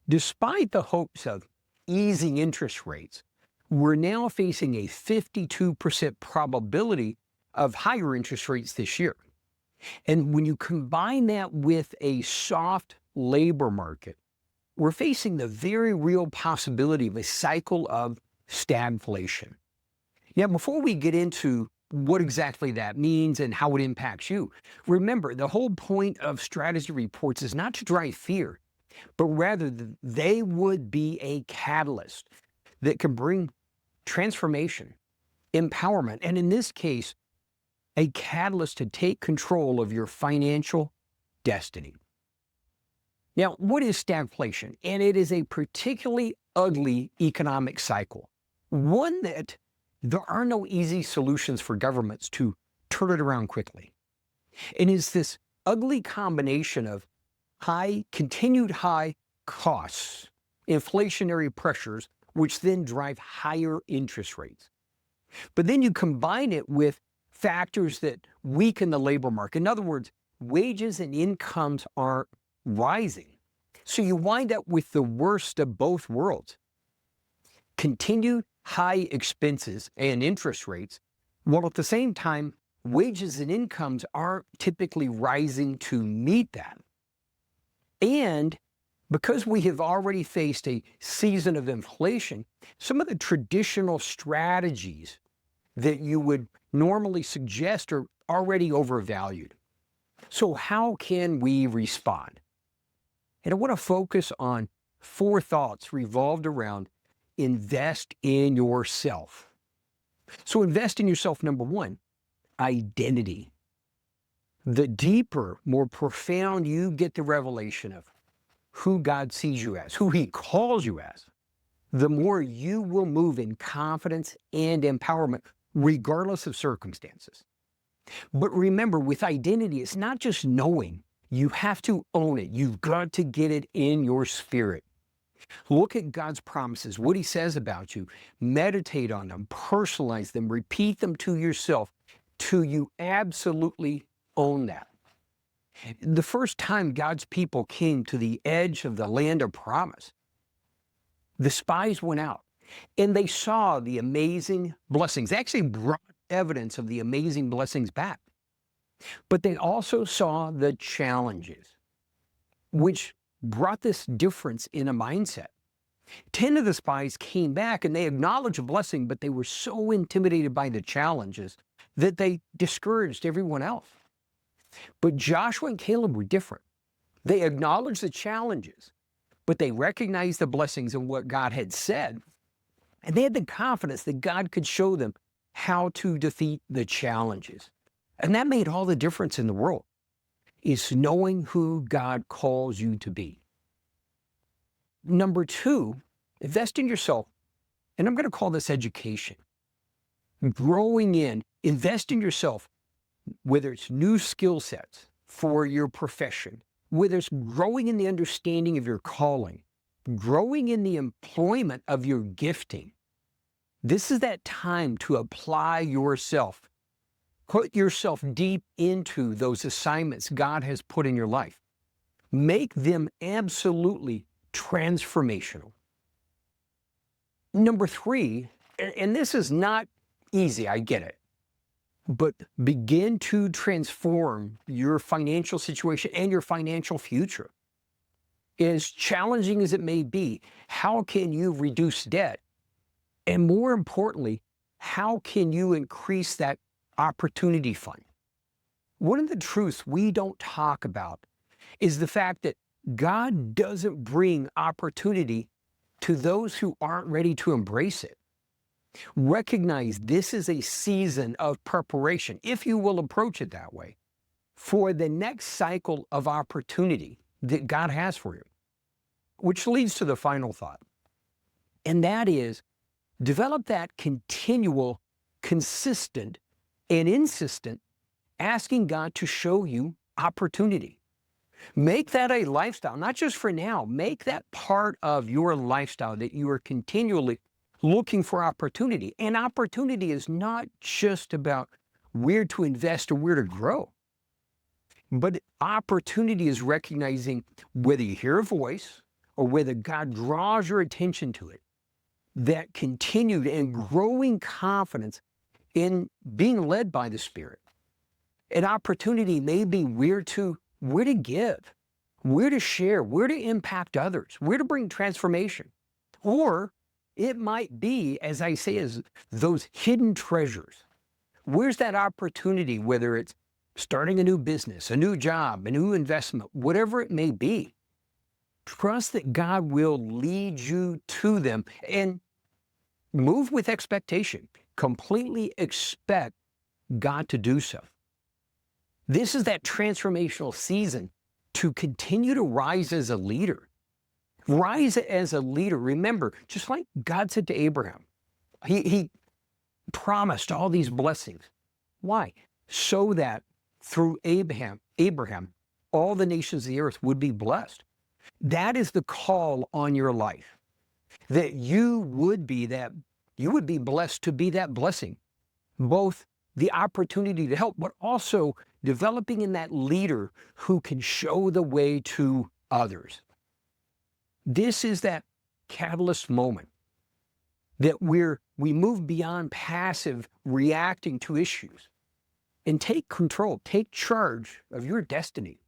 Despite the hopes of easing interest rates, we're now facing a 52% probability of higher interest rates this year. And when you combine that with a soft labor market, we're facing the very real possibility of a cycle of stagflation. Now, before we get into what exactly that means and how it impacts you, remember the whole point of strategy reports is not to drive fear, but rather they would be a catalyst that can bring transformation, empowerment, and in this case, a catalyst to take control of your financial destiny. Now, what is stagflation? And it is a particularly ugly economic cycle, one that there are no easy solutions for governments to turn it around quickly. It is this ugly combination of continued high costs, inflationary pressures, which then drive higher interest rates. But then you combine it with factors that weaken the labor market. In other words, wages and incomes aren't rising. So you wind up with the worst of both worlds. Continued high expenses and interest rates, while at the same time, wages and incomes aren't typically rising to meet that. And because we have already faced a season of inflation, some of the traditional strategies that you would normally suggest are already overvalued. So how can we respond? And I want to focus on 4 thoughts revolved around invest in yourself. So invest in yourself, number 1, identity. The deeper, more profound you get the revelation of who God sees you as, who He calls you as, the more you will move in confidence and empowerment, regardless of circumstances. But remember, with identity, it's not just knowing. You have to own it. You've got to get it in your spirit. Look at God's promises, what He says about you. Meditate on them, personalize them, repeat them to yourself till you absolutely own that. The first time God's people came to the edge of the land of promise, the spies went out and they saw the amazing blessings. They actually brought evidence of the amazing blessings back. But they also saw the challenges, which brought this difference in a mindset. 10 of the spies came back and they acknowledged the blessing, but they were so intimidated by the challenges that they discouraged everyone else. But Joshua and Caleb were different. They acknowledged the challenges, but they recognized the blessings and what God had said. And they had the confidence that God could show them how to defeat the challenges. And that made all the difference in the world, is knowing who God calls you to be. Number 2, invest in yourself. And I'm going to call this education. Growing in, invest in yourself, whether it's new skill sets for your profession, whether it's growing in the understanding of your calling, growing in the employment of your gifting. This is that time to apply yourself. Put yourself deep into those assignments God has put in your life. Make them absolutely transformational. Number 3, and this is not easy, I get it, but begin to transform your financial situation and your financial future. As challenging as it may be, how can you reduce debt? And more importantly, how can you increase that opportunity fund? One of the truths we don't talk about is the fact that God doesn't bring opportunity to those who aren't ready to embrace it. Recognize this is a season of preparation, if you will approach it that way, for the next cycle of opportunity that God has for you. Which leads to the final thought, and that is develop that continual, consistent, and insistent asking God to show you opportunity. Make that a lifestyle, not just for now. Make that part of your lifestyle that you are continually looking for opportunity. And opportunity is not just about where to invest or where to grow, but opportunity is recognizing whether you hear a voice or whether God draws your attention to it, that continued and growing confidence in being led by the Spirit. An opportunity may be where to give, where to share, where to impact others, where to bring transformation. Or it might be, as I say, as those hidden treasures. Where's that opportunity, whether it's starting a new business, a new job, a new investment, whatever it may be? Trust that God will lead you to them and move with expectation. Completely expect God to do so. This is that transformational season to continue to rise as a leader. Rise as a leader. Remember, just like God said to Abraham, he promised all these blessings. Why? So that through Abraham, all the nations of the earth would be blessed. That is the call on your life, that you would be blessed to be that blessing, both the opportunity to help, but also developing in that leader who can show the way to others. This is that catalyst moment that we move beyond passive reacting to issues and take control, take charge of your destiny.